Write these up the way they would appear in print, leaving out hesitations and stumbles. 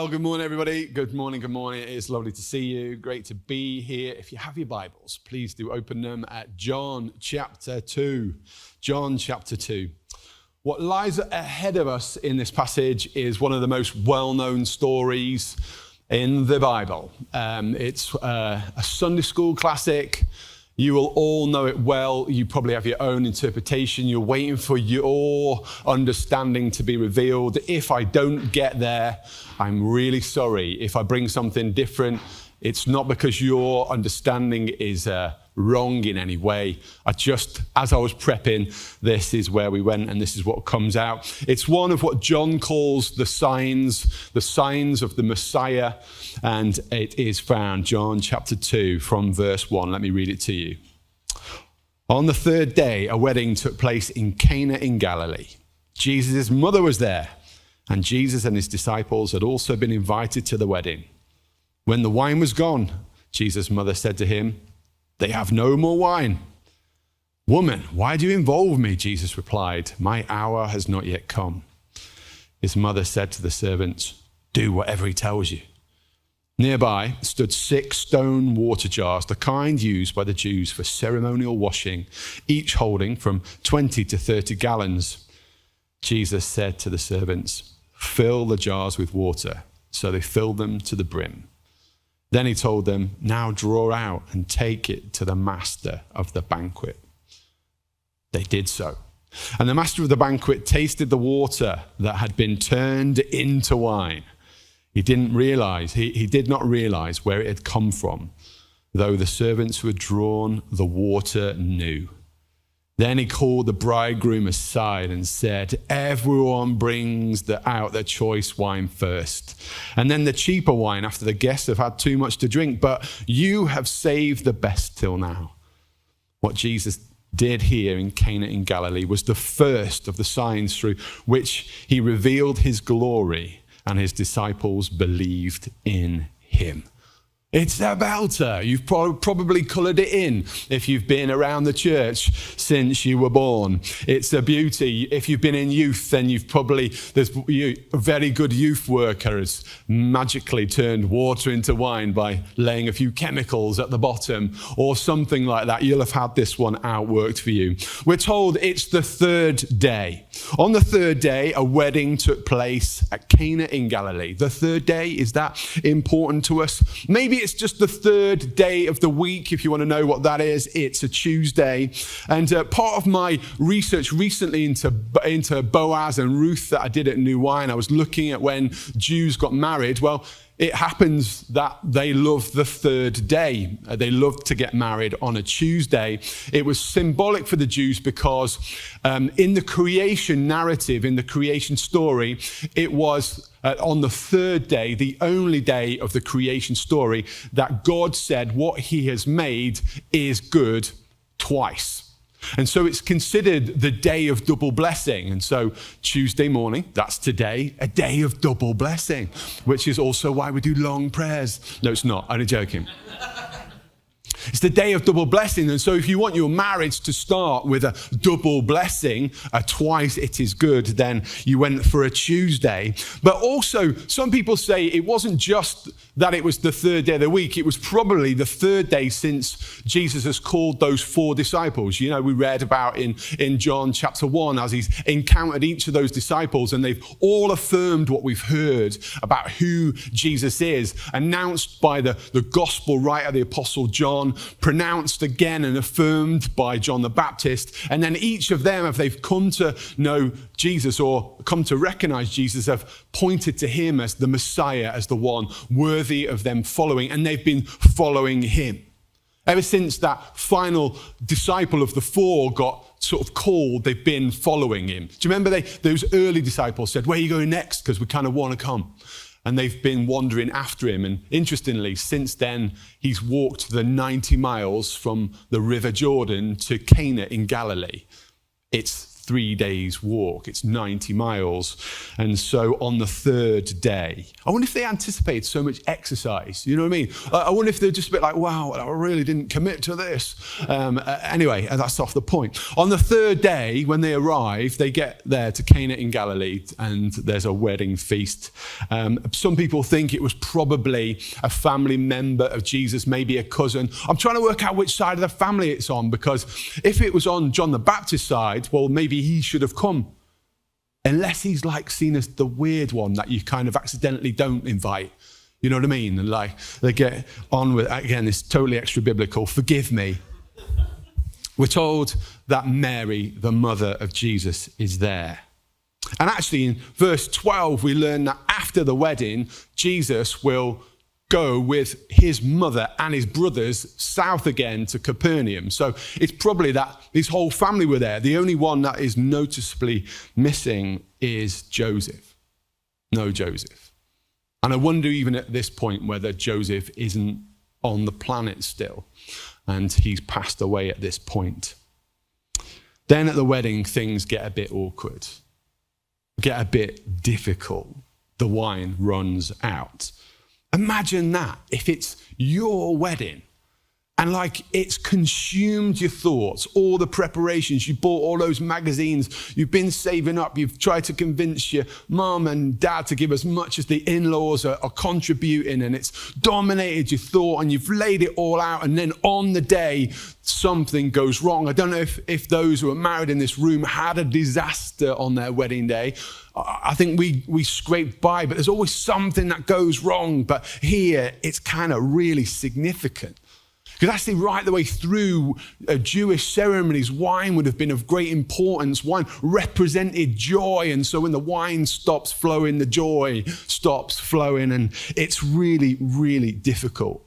Well, good morning, everybody. Good morning. It is lovely to see you. Great to be here. If you have your Bibles, please do open them at John chapter 2. John chapter 2. What lies ahead of us in this passage is one of the most well-known stories in the Bible. It's a Sunday school classic. You will all know it well. You probably have your own interpretation. You're waiting for your understanding to be revealed. If I don't get there, I'm really sorry. If I bring something different, it's not because your understanding is wrong in any way. As I was prepping, this is where we went and this is what comes out. It's one of what John calls the signs of the Messiah. And it is found, John chapter 2 from verse 1. Let me read it to you. On the third day, a wedding took place in Cana in Galilee. Jesus' mother was there, and Jesus and his disciples had also been invited to the wedding. When the wine was gone, Jesus' mother said to him, "They have no more wine." "Woman, why do you involve me?" Jesus replied, "My hour has not yet come." His mother said to the servants, "Do whatever he tells you." Nearby stood 6 stone water jars, the kind used by the Jews for ceremonial washing, each holding from 20 to 30 gallons. Jesus said to the servants, "Fill the jars with water." So they filled them to the brim. Then he told them, "Now draw out and take it to the master of the banquet." They did so. And the master of the banquet tasted the water that had been turned into wine. He did not realize where it had come from, though the servants who had drawn the water knew. Then he called the bridegroom aside and said, "Everyone brings out their choice wine first, and then the cheaper wine after the guests have had too much to drink, but you have saved the best till now." What Jesus did here in Cana in Galilee was the first of the signs through which he revealed his glory, and his disciples believed in him. It's a belter. You've probably coloured it in if you've been around the church since you were born. It's a beauty. If you've been in youth, then there's a very good youth worker has magically turned water into wine by laying a few chemicals at the bottom or something like that. You'll have had this one outworked for you. We're told it's the third day. On the third day, a wedding took place at Cana in Galilee. The third day, is that important to us? Maybe it's just the third day of the week. If you want to know what that is, it's a Tuesday. And part of my research recently into Boaz and Ruth that I did at New Wine, I was looking at when Jews got married. Well, it happens that they love the third day. They love to get married on a Tuesday. It was symbolic for the Jews because in the creation narrative, in the creation story, it was on the third day, the only day of the creation story, that God said what he has made is good twice. And so it's considered the day of double blessing. And so Tuesday morning, that's today, a day of double blessing, which is also why we do long prayers. No, it's not. Only joking. It's the day of double blessing. And so if you want your marriage to start with a double blessing, a twice it is good, then you went for a Tuesday. But also, some people say it wasn't just that it was the third day of the week. It was probably the third day since Jesus has called those 4 disciples. You know, we read about in John chapter 1 as he's encountered each of those disciples, and they've all affirmed what we've heard about who Jesus is, announced by the gospel writer, the apostle John, pronounced again and affirmed by John the Baptist. And then each of them, if they've come to know Jesus or come to recognize Jesus, have pointed to him as the Messiah, as the one worthy of them following, and they've been following him. Ever since that final disciple of the 4 got sort of called, they've been following him. Do you remember those early disciples said, "Where are you going next? Because we kind of want to come." And they've been wandering after him. And interestingly, since then, he's walked the 90 miles from the River Jordan to Cana in Galilee. It's 3 days walk. It's 90 miles. And so on the third day, I wonder if they anticipated so much exercise. You know what I mean? I wonder if they're just a bit like, wow, I really didn't commit to this. Anyway, that's off the point. On the third day, when they arrive, they get there to Cana in Galilee, and there's a wedding feast. Some people think it was probably a family member of Jesus, maybe a cousin. I'm trying to work out which side of the family it's on, because if it was on John the Baptist's side, well, maybe he should have come. Unless he's like seen as the weird one that you kind of accidentally don't invite. You know what I mean? And like they get on with, again, it's totally extra biblical. Forgive me. We're told that Mary, the mother of Jesus, is there. And actually in verse 12, we learn that after the wedding, Jesus will go with his mother and his brothers south again to Capernaum. So it's probably that his whole family were there. The only one that is noticeably missing is Joseph. No Joseph. And I wonder even at this point whether Joseph isn't on the planet still and he's passed away at this point. Then at the wedding, things get a bit awkward, get a bit difficult. The wine runs out. Imagine that, if it's your wedding and like it's consumed your thoughts, all the preparations, you bought all those magazines, you've been saving up, you've tried to convince your mum and dad to give as much as the in-laws are contributing, and it's dominated your thought and you've laid it all out, and then on the day, something goes wrong. I don't know if those who are married in this room had a disaster on their wedding day. I think we scraped by, but there's always something that goes wrong. But here, it's kind of really significant. Because actually right the way through Jewish ceremonies, wine would have been of great importance. Wine represented joy. And so when the wine stops flowing, the joy stops flowing. And it's really, really difficult.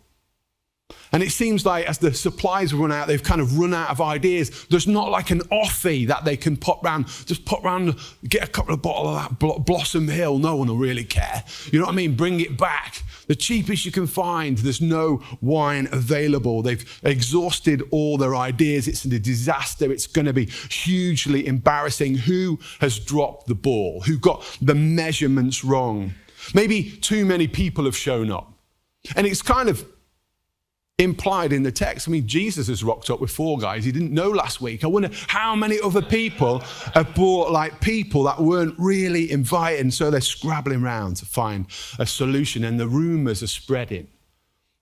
And it seems like as the supplies run out, they've kind of run out of ideas. There's not like an offie that they can pop round. Just pop round, get a couple of bottles of that Blossom Hill. No one will really care. You know what I mean? Bring it back. The cheapest you can find. There's no wine available. They've exhausted all their ideas. It's a disaster. It's going to be hugely embarrassing. Who has dropped the ball? Who got the measurements wrong? Maybe too many people have shown up. And it's kind of implied in the text. I mean, Jesus has rocked up with 4 guys he didn't know last week. I wonder how many other people have brought like people that weren't really invited, and so they're scrabbling around to find a solution. And the rumors are spreading.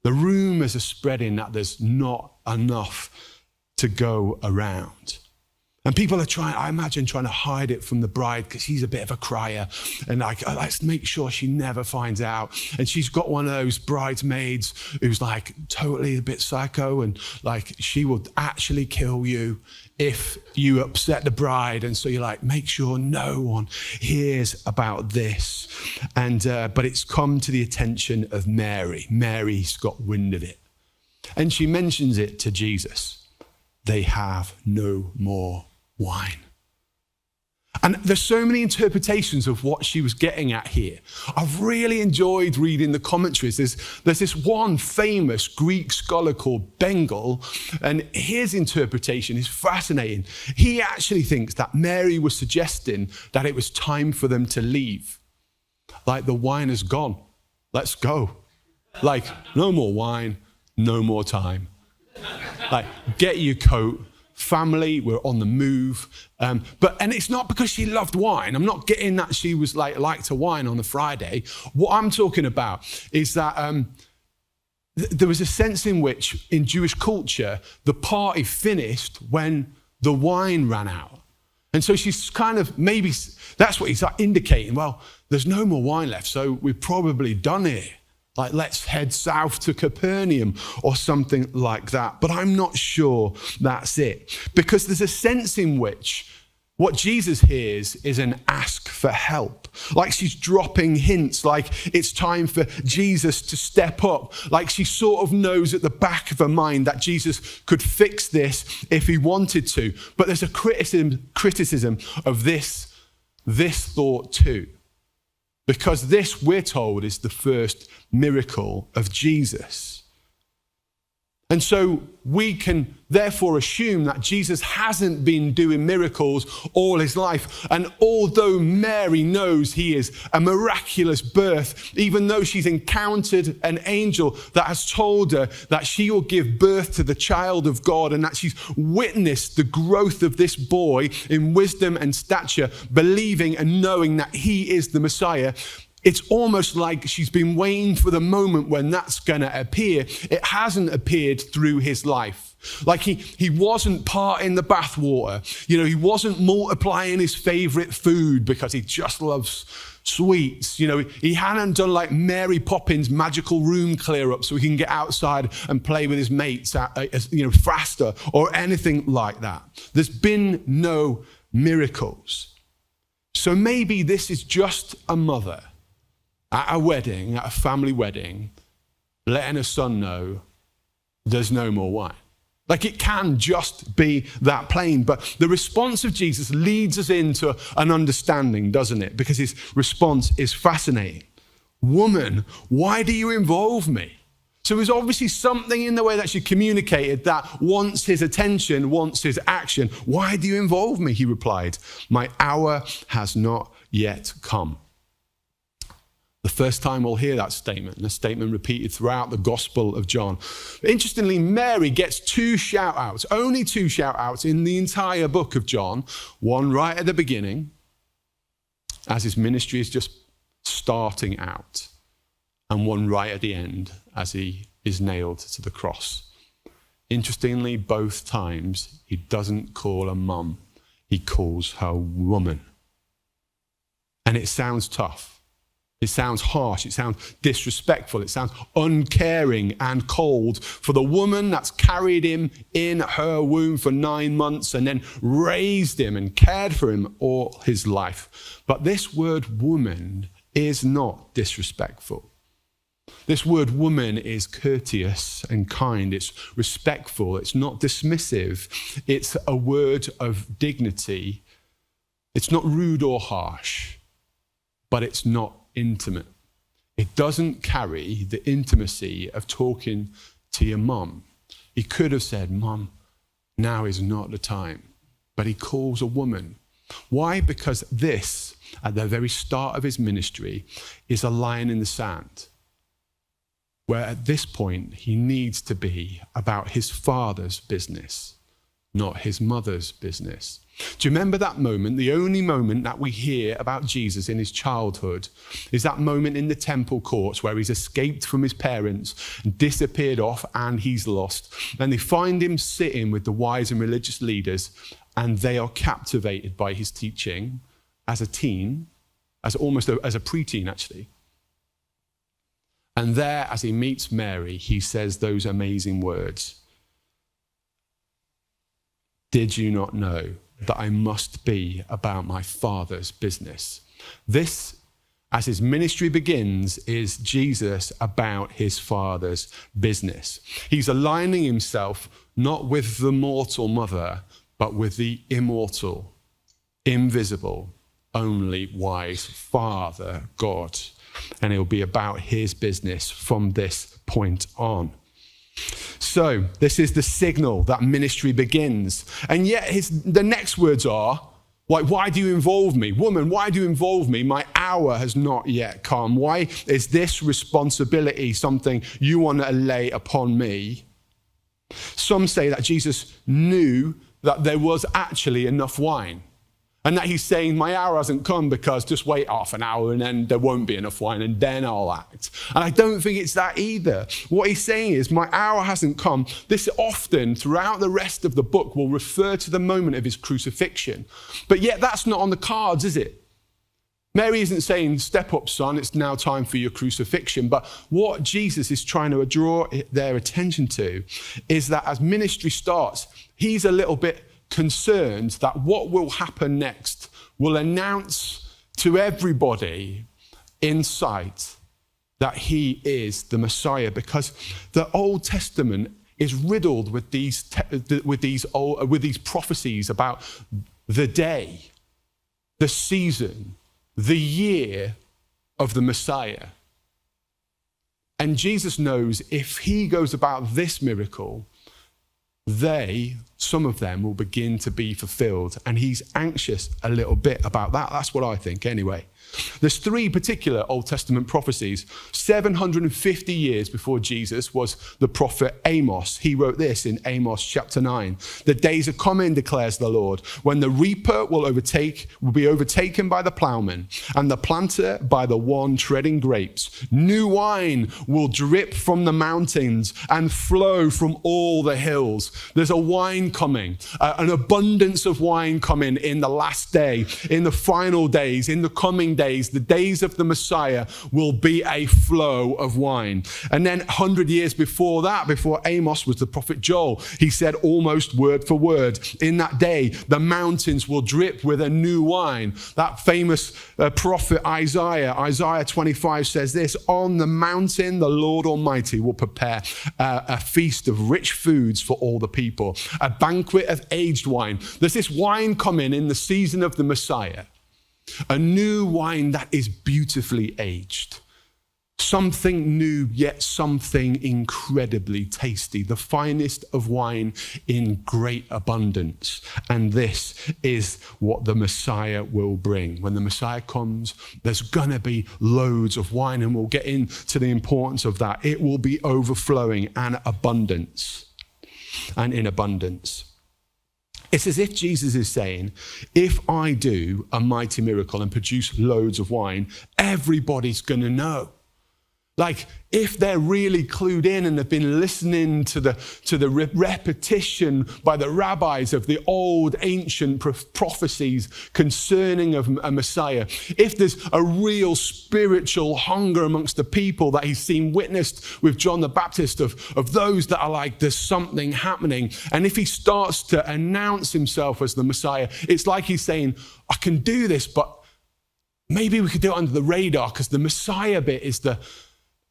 The rumors are spreading that there's not enough to go around. And people are trying, I imagine, trying to hide it from the bride because she's a bit of a crier. And like, let's make sure she never finds out. And she's got one of those bridesmaids who's like totally a bit psycho, and like she will actually kill you if you upset the bride. And so you're like, make sure no one hears about this. And but it's come to the attention of Mary. Mary's got wind of it. And she mentions it to Jesus. They have no more wine. And there's so many interpretations of what she was getting at here. I've really enjoyed reading the commentaries. There's this one famous Greek scholar called Bengel, and his interpretation is fascinating. He actually thinks that Mary was suggesting that it was time for them to leave. Like, the wine is gone. Let's go. Like, no more wine, no more time. Like, get your coat. Family, we're on the move. And it's not because she loved wine. I'm not getting that she was liked to wine on a Friday. What I'm talking about is that there was a sense in which in Jewish culture, the party finished when the wine ran out. And so she's kind of, maybe that's what he's like indicating. Well, there's no more wine left, so we're probably done here. Like, let's head south to Capernaum or something like that. But I'm not sure that's it. Because there's a sense in which what Jesus hears is an ask for help. Like, she's dropping hints, like it's time for Jesus to step up. Like, she sort of knows at the back of her mind that Jesus could fix this if he wanted to. But there's a criticism of this thought too. Because this, we're told, is the first miracle of Jesus. And so we can therefore assume that Jesus hasn't been doing miracles all his life. And although Mary knows he is a miraculous birth, even though she's encountered an angel that has told her that she will give birth to the child of God, and that she's witnessed the growth of this boy in wisdom and stature, believing and knowing that he is the Messiah, it's almost like she's been waiting for the moment when that's going to appear. It hasn't appeared through his life. Like he wasn't parting the bathwater. He wasn't multiplying his favorite food because he just loves sweets. He hadn't done like Mary Poppins magical room clear up so he can get outside and play with his mates faster or anything like that. There's been no miracles. So maybe this is just a mother at a wedding, at a family wedding, letting her son know there's no more wine. Like, it can just be that plain. But the response of Jesus leads us into an understanding, doesn't it? Because his response is fascinating. Woman, why do you involve me? So there's obviously something in the way that she communicated that wants his attention, wants his action. Why do you involve me? He replied, my hour has not yet come. The first time we'll hear that statement, and a statement repeated throughout the Gospel of John. Interestingly, Mary gets 2 shout-outs, only 2 shout-outs in the entire book of John. One right at the beginning, as his ministry is just starting out, and one right at the end, as he is nailed to the cross. Interestingly, both times, he doesn't call her mum, he calls her woman. And it sounds tough. It sounds harsh, it sounds disrespectful, it sounds uncaring and cold for the woman that's carried him in her womb for 9 months and then raised him and cared for him all his life. But this word woman is not disrespectful. This word woman is courteous and kind. It's respectful. It's not dismissive. It's a word of dignity. It's not rude or harsh, but it's not intimate. It doesn't carry the intimacy of talking to your mum. He could have said, Mum, now is not the time. But he calls a woman. Why? Because this, at the very start of his ministry, is a line in the sand, where at this point he needs to be about his father's business, not his mother's business. Do you remember that moment? The only moment that we hear about Jesus in his childhood is that moment in the temple courts where he's escaped from his parents and disappeared off and he's lost. And they find him sitting with the wise and religious leaders, and they are captivated by his teaching as a teen, as a preteen actually. And there, as he meets Mary, he says those amazing words. Did you not know that I must be about my Father's business? This, as his ministry begins, is Jesus about his Father's business. He's aligning himself not with the mortal mother, but with the immortal, invisible, only wise Father God. And it'll be about his business from this point on. So this is the signal that ministry begins. And yet the next words are, like, why do you involve me? Woman, why do you involve me? My hour has not yet come. Why is this responsibility something you want to lay upon me? Some say that Jesus knew that there was actually enough wine. And that he's saying, my hour hasn't come because just wait half an hour and then there won't be enough wine and then I'll act. And I don't think it's that either. What he's saying is, my hour hasn't come. This often, throughout the rest of the book, will refer to the moment of his crucifixion. But yet that's not on the cards, is it? Mary isn't saying, step up, son, it's now time for your crucifixion. But what Jesus is trying to draw their attention to is that as ministry starts, he's a little bit concerned that what will happen next will announce to everybody in sight that he is the Messiah, because the Old Testament is riddled with these prophecies about the day, the season, the year of the Messiah. And Jesus knows if he goes about this miracle, some of them will begin to be fulfilled. And he's anxious a little bit about that. That's what I think anyway. There's 3 particular Old Testament prophecies. 750 years before Jesus was the prophet Amos. He wrote this in Amos chapter 9. The days are coming, declares the Lord, when the reaper will be overtaken by the plowman, and the planter by the one treading grapes. New wine will drip from the mountains and flow from all the hills. There's a wine coming, an abundance of wine coming in the last day, in the final days, in the coming days. The days of the Messiah will be a flow of wine. And then 100 years before that, before Amos, was the prophet Joel. He said almost word for word, in that day, the mountains will drip with a new wine. That famous prophet Isaiah 25 says this, on the mountain, the Lord Almighty will prepare a feast of rich foods for all the people, a banquet of aged wine. There's this wine coming in the season of the Messiah. A new wine that is beautifully aged. Something new, yet something incredibly tasty. The finest of wine in great abundance. And this is what the Messiah will bring. When the Messiah comes, there's going to be loads of wine, and we'll get into the importance of that. It will be overflowing and abundance. And in abundance. It's as if Jesus is saying, if I do a mighty miracle and produce loads of wine, everybody's going to know. Like, if they're really clued in and have been listening to the repetition by the rabbis of the old ancient prophecies concerning of a Messiah, if there's a real spiritual hunger amongst the people that he's seen witnessed with John the Baptist of those that are like, there's something happening. And if he starts to announce himself as the Messiah, it's like he's saying, I can do this, but maybe we could do it under the radar, because the Messiah bit is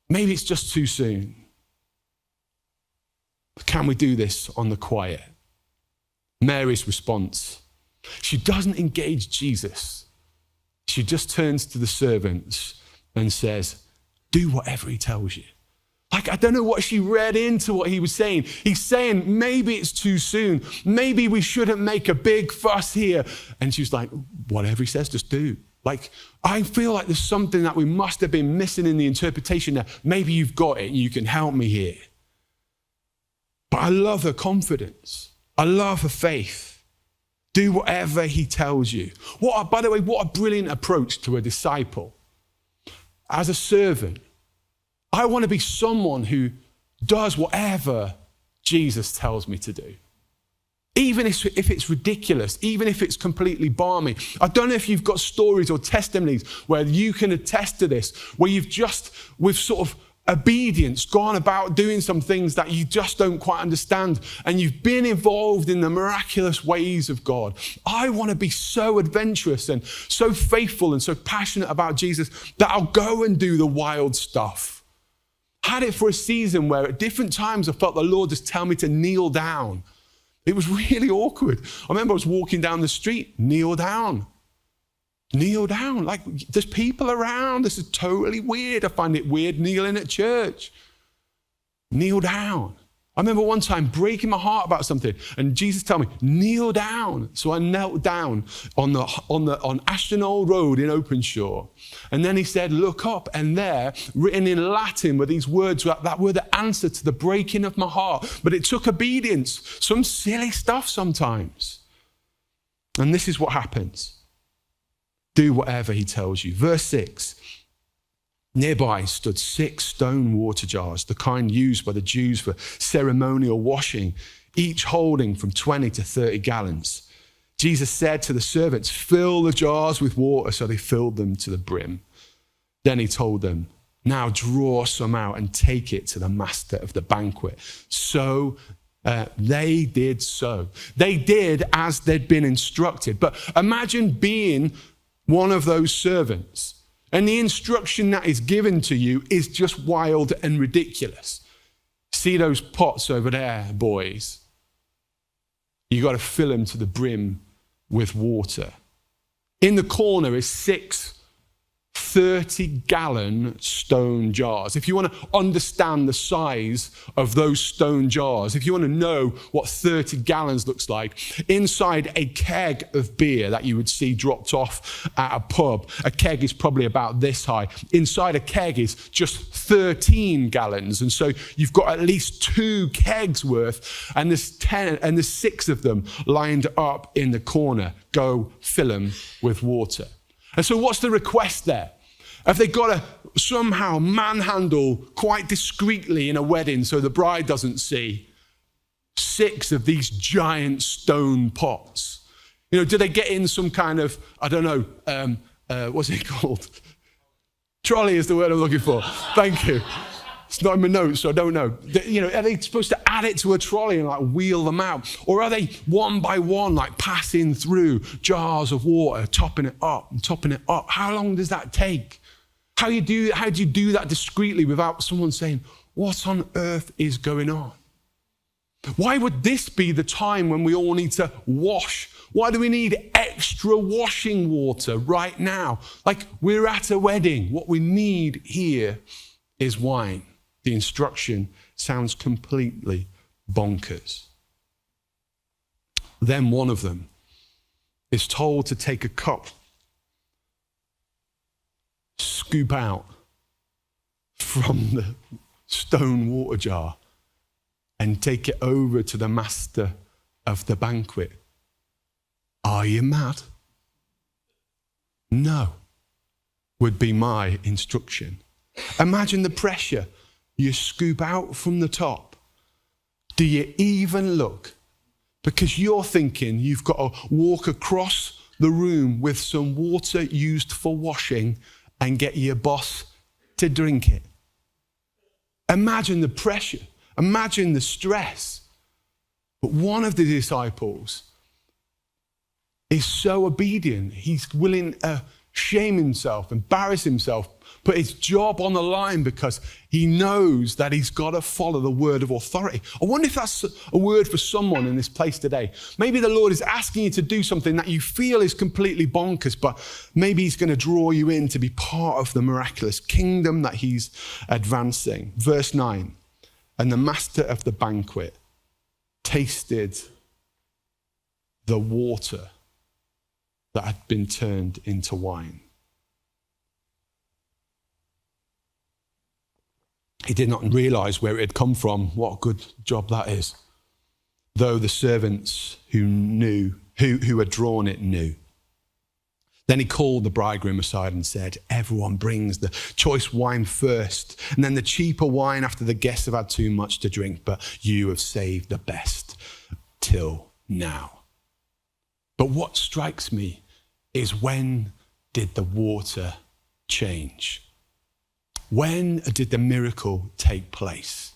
maybe it's just too soon. Can we do this on the quiet? Mary's response, she doesn't engage Jesus. She just turns to the servants and says, do whatever he tells you. Like, I don't know what she read into what he was saying. He's saying, maybe it's too soon. Maybe we shouldn't make a big fuss here. And she's like, whatever he says, just do. Like, I feel like there's something that we must have been missing in the interpretation there. Maybe you've got it and you can help me here. But I love her confidence. I love her faith. Do whatever he tells you. By the way, what a brilliant approach to a disciple. As a servant, I want to be someone who does whatever Jesus tells me to do. Even if it's ridiculous, even if it's completely balmy. I don't know if you've got stories or testimonies where you can attest to this, where you've just, with sort of obedience, gone about doing some things that you just don't quite understand, and you've been involved in the miraculous ways of God. I want to be so adventurous and so faithful and so passionate about Jesus that I'll go and do the wild stuff. I had it for a season where at different times I felt the Lord just tell me to kneel down. It was really awkward. I remember I was walking down the street, kneel down. Kneel down. Like, there's people around. This is totally weird. I find it weird kneeling at church. Kneel down. I remember one time breaking my heart about something, and Jesus told me, kneel down. So I knelt down on Ashton Road in Openshaw. And then he said, look up, and there, written in Latin were these words that were the answer to the breaking of my heart. But it took obedience, some silly stuff sometimes. And this is what happens. Do whatever he tells you. Verse 6. Nearby stood 6 stone water jars, the kind used by the Jews for ceremonial washing, each holding from 20 to 30 gallons. Jesus said to the servants, fill the jars with water, so they filled them to the brim. Then he told them, now draw some out and take it to the master of the banquet. So they did so. They did as they'd been instructed. But imagine being one of those servants. And the instruction that is given to you is just wild and ridiculous. See those pots over there, boys? You got to fill them to the brim with water. In the corner is 6 30-gallon stone jars. If you want to understand the size of those stone jars, if you want to know what 30 gallons looks like, inside a keg of beer that you would see dropped off at a pub, a keg is probably about this high. Inside a keg is just 13 gallons. And so you've got at least 2 kegs worth, and there's 10, and there's 6 of them lined up in the corner. Go fill them with water. And so what's the request there? Have they got to somehow manhandle quite discreetly in a wedding so the bride doesn't see 6 of these giant stone pots? You know, do they get in some kind of, I don't know, what's it called? Trolley is the word I'm looking for. Thank you. It's not in my notes, so I don't know. You know, are they supposed to add it to a trolley and like wheel them out? Or are they one by one, like passing through jars of water, topping it up and topping it up? How long does that take? How do you do that discreetly without someone saying, what on earth is going on? Why would this be the time when we all need to wash? Why do we need extra washing water right now? Like we're at a wedding. What we need here is wine. The instruction sounds completely bonkers. Then one of them is told to take a cup, scoop out from the stone water jar and take it over to the master of the banquet. Are you mad? No, would be my instruction. Imagine the pressure. You scoop out from the top. Do you even look? Because you're thinking you've got to walk across the room with some water used for washing and get your boss to drink it. Imagine the pressure. Imagine the stress. But one of the disciples is so obedient. He's willing to shame himself, embarrass himself, put his job on the line because he knows that he's got to follow the word of authority. I wonder if that's a word for someone in this place today. Maybe the Lord is asking you to do something that you feel is completely bonkers, but maybe he's going to draw you in to be part of the miraculous kingdom that he's advancing. Verse 9, and the master of the banquet tasted the water that had been turned into wine. He did not realize where it had come from. What a good job that is. Though the servants who had drawn it knew. Then he called the bridegroom aside and said, everyone brings the choice wine first, and then the cheaper wine after the guests have had too much to drink, but you have saved the best till now. But what strikes me is, when did the water change? When did the miracle take place?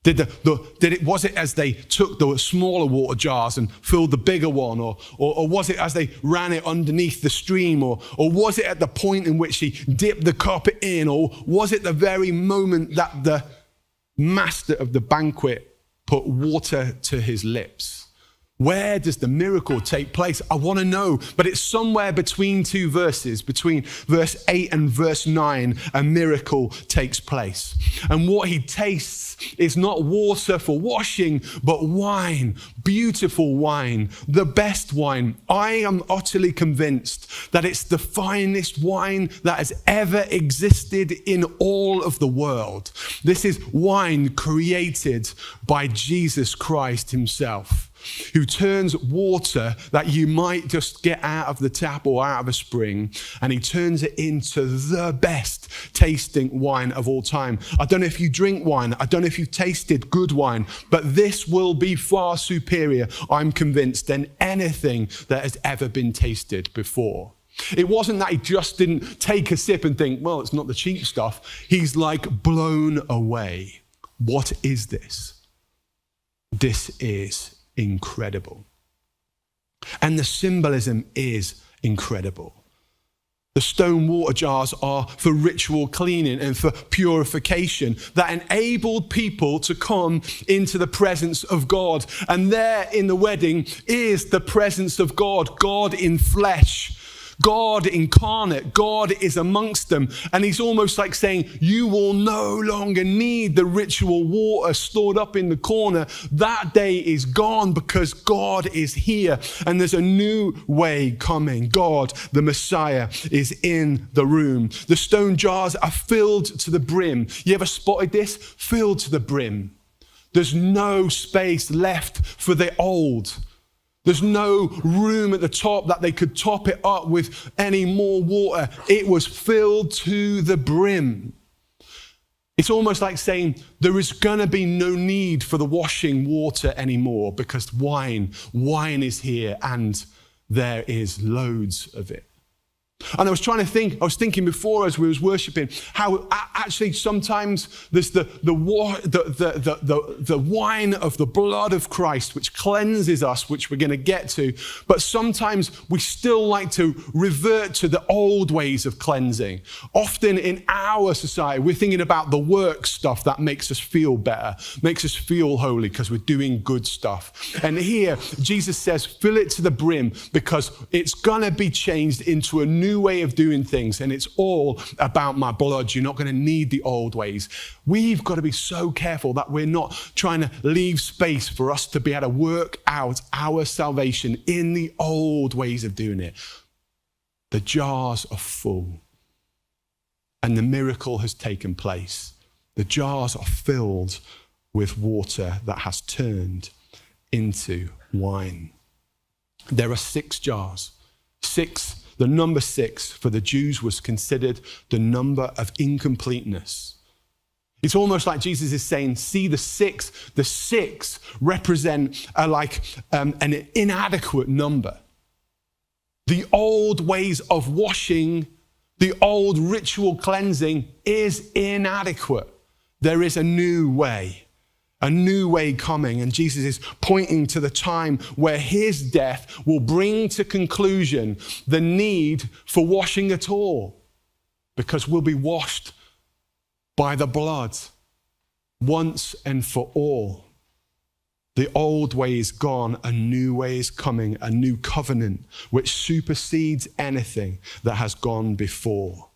Was it as they took the smaller water jars and filled the bigger one? Or was it as they ran it underneath the stream? Or was it at the point in which he dipped the cup in? Or was it the very moment that the master of the banquet put water to his lips? Where does the miracle take place? I want to know, but it's somewhere between 2 verses, between verse 8 and verse 9, a miracle takes place. And what he tastes is not water for washing, but wine, beautiful wine, the best wine. I am utterly convinced that it's the finest wine that has ever existed in all of the world. This is wine created by Jesus Christ himself, who turns water that you might just get out of the tap or out of a spring, and he turns it into the best tasting wine of all time. I don't know if you drink wine. I don't know if you've tasted good wine, but this will be far superior, I'm convinced, than anything that has ever been tasted before. It wasn't that he just didn't take a sip and think, well, it's not the cheap stuff. He's like blown away. What is this? This is incredible. And the symbolism is incredible. The stone water jars are for ritual cleaning and for purification that enabled people to come into the presence of God. And there in the wedding is the presence of God, God in flesh, God incarnate, God is amongst them. And he's almost like saying, you will no longer need the ritual water stored up in the corner. That day is gone because God is here. And there's a new way coming. God, the Messiah, is in the room. The stone jars are filled to the brim. You ever spotted this? Filled to the brim. There's no space left for the old. There's no room at the top that they could top it up with any more water. It was filled to the brim. It's almost like saying there is going to be no need for the washing water anymore because wine is here and there is loads of it. And I was thinking before as we was worshiping, how actually sometimes there's the wine of the blood of Christ, which cleanses us, which we're going to get to. But sometimes we still like to revert to the old ways of cleansing. Often in our society, we're thinking about the work stuff that makes us feel better, makes us feel holy because we're doing good stuff. And here, Jesus says, fill it to the brim because it's going to be changed into a new way of doing things, and it's all about my blood. You're not going to need the old ways. We've got to be so careful that we're not trying to leave space for us to be able to work out our salvation in the old ways of doing it. The jars are full, and the miracle has taken place. The jars are filled with water that has turned into wine. There are 6 jars. 6. The number 6 for the Jews was considered the number of incompleteness. It's almost like Jesus is saying, see the 6 represent an inadequate number. The old ways of washing, the old ritual cleansing is inadequate. There is a new way coming. And Jesus is pointing to the time where his death will bring to conclusion the need for washing at all, because we'll be washed by the blood once and for all. The old way is gone, a new way is coming, a new covenant which supersedes anything that has gone before.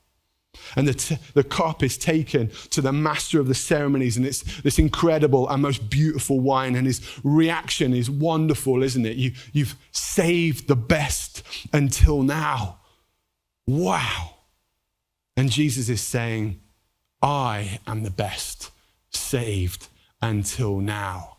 And the cup is taken to the master of the ceremonies, and it's this incredible and most beautiful wine, and his reaction is wonderful, isn't it? You've saved the best until now. Wow. And Jesus is saying, I am the best saved until now.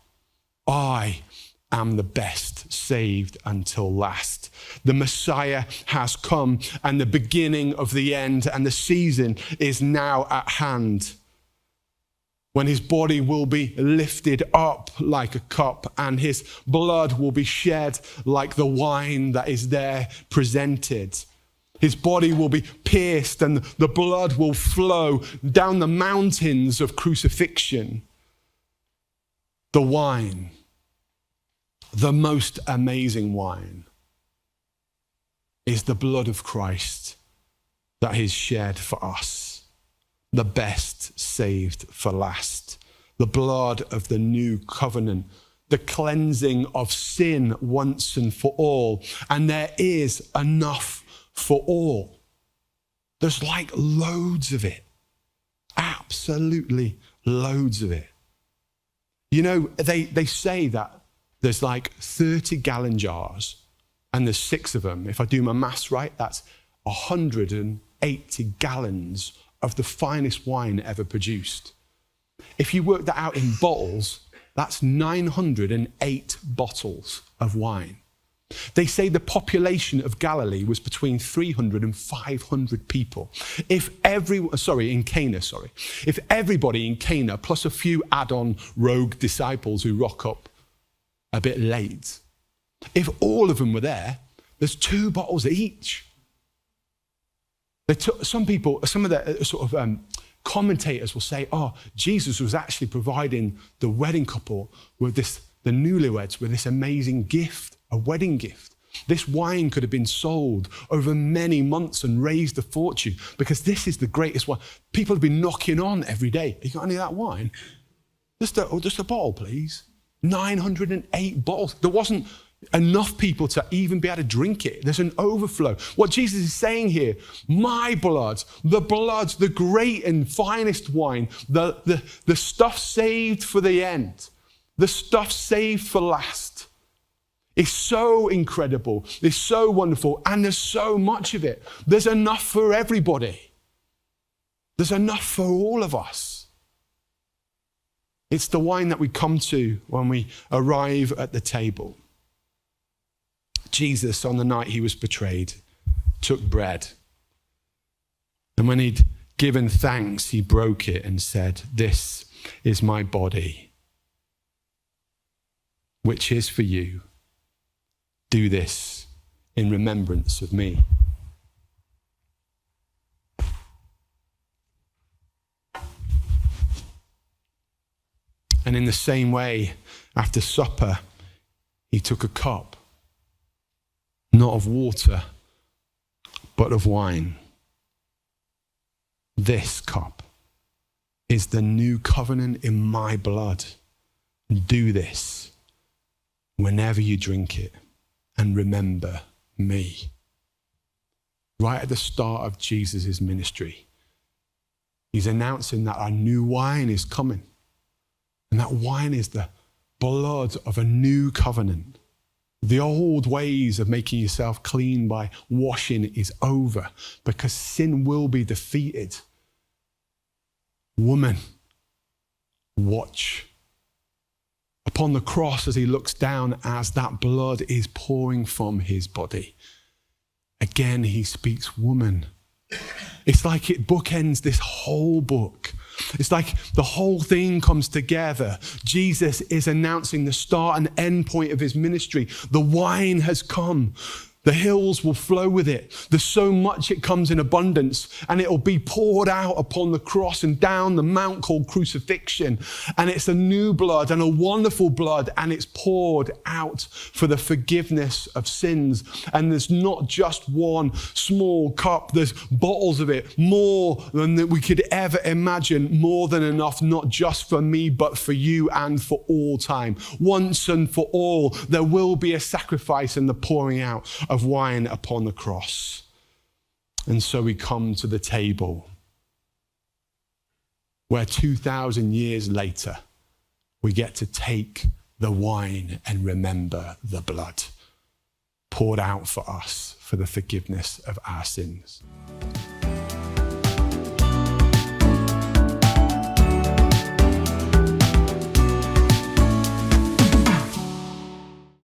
I am the best saved until last. The Messiah has come, and the beginning of the end and the season is now at hand, when his body will be lifted up like a cup and his blood will be shed like the wine that is there presented. His body will be pierced and the blood will flow down the mountains of crucifixion. The wine, the most amazing wine, is the blood of Christ that is shed for us, the best saved for last, the blood of the new covenant, the cleansing of sin once and for all. And there is enough for all. There's like loads of it, absolutely loads of it. You know, they say that there's like 30 gallon jars, and there's 6 of them. If I do my maths right, that's 180 gallons of the finest wine ever produced. If you work that out in bottles, that's 908 bottles of wine. They say the population of Galilee was between 300 and 500 people. If everybody in Cana, plus a few add-on rogue disciples who rock up a bit late, if all of them were there, there's 2 bottles each. Some of the commentators will say, oh, Jesus was actually providing the wedding couple with the newlyweds with this amazing gift, a wedding gift. This wine could have been sold over many months and raised a fortune, because this is the greatest wine. People have been knocking on every day. You got any of that wine? Just a bottle, please. 908 bottles. There wasn't enough people to even be able to drink it. There's an overflow. What Jesus is saying here, my blood, the great and finest wine, the stuff saved for the end, the stuff saved for last, is so incredible, it's so wonderful, and there's so much of it. There's enough for everybody. There's enough for all of us. It's the wine that we come to when we arrive at the table. Jesus, on the night he was betrayed, took bread. And when he'd given thanks, he broke it and said, "This is my body, which is for you. Do this in remembrance of me." And in the same way, after supper, he took a cup, not of water, but of wine. This cup is the new covenant in my blood. Do this whenever you drink it and remember me. Right at the start of Jesus' ministry, he's announcing that a new wine is coming. And that wine is the blood of a new covenant. The old ways of making yourself clean by washing is over, because sin will be defeated. Woman, watch. Upon the cross, as he looks down, as that blood is pouring from his body, again he speaks, woman. It's like it bookends this whole book. It's like the whole thing comes together. Jesus is announcing the start and end point of his ministry. The wine has come. The hills will flow with it. There's so much, it comes in abundance, and it will be poured out upon the cross and down the mount called crucifixion. And it's a new blood and a wonderful blood, and it's poured out for the forgiveness of sins. And there's not just one small cup, there's bottles of it, more than we could ever imagine, more than enough, not just for me, but for you and for all time. Once and for all, there will be a sacrifice in the pouring out of wine upon the cross. And so we come to the table where 2,000 years later, we get to take the wine and remember the blood poured out for us for the forgiveness of our sins.